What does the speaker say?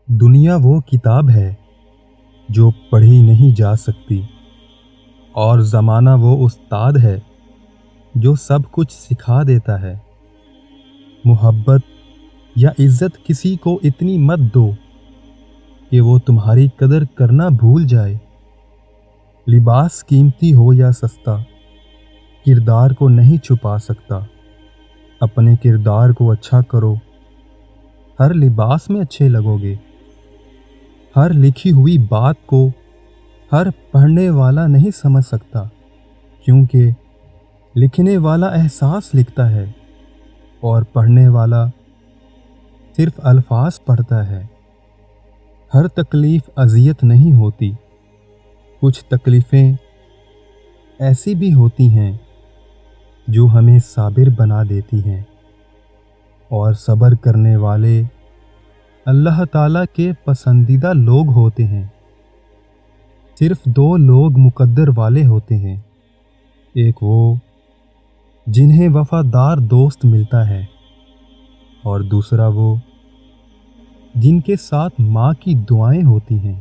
دنیا وہ کتاب ہے جو پڑھی نہیں جا سکتی، اور زمانہ وہ استاد ہے جو سب کچھ سکھا دیتا ہے۔ محبت یا عزت کسی کو اتنی مت دو کہ وہ تمہاری قدر کرنا بھول جائے۔ لباس قیمتی ہو یا سستا، کردار کو نہیں چھپا سکتا۔ اپنے کردار کو اچھا کرو، ہر لباس میں اچھے لگو گے۔ ہر لکھی ہوئی بات کو ہر پڑھنے والا نہیں سمجھ سکتا، کیونکہ لکھنے والا احساس لکھتا ہے اور پڑھنے والا صرف الفاظ پڑھتا ہے۔ ہر تکلیف اذیت نہیں ہوتی، کچھ تکلیفیں ایسی بھی ہوتی ہیں جو ہمیں صابر بنا دیتی ہیں، اور صبر کرنے والے اللہ تعالیٰ کے پسندیدہ لوگ ہوتے ہیں۔ صرف دو لوگ مقدر والے ہوتے ہیں، ایک وہ جنہیں وفادار دوست ملتا ہے، اور دوسرا وہ جن کے ساتھ ماں کی دعائیں ہوتی ہیں۔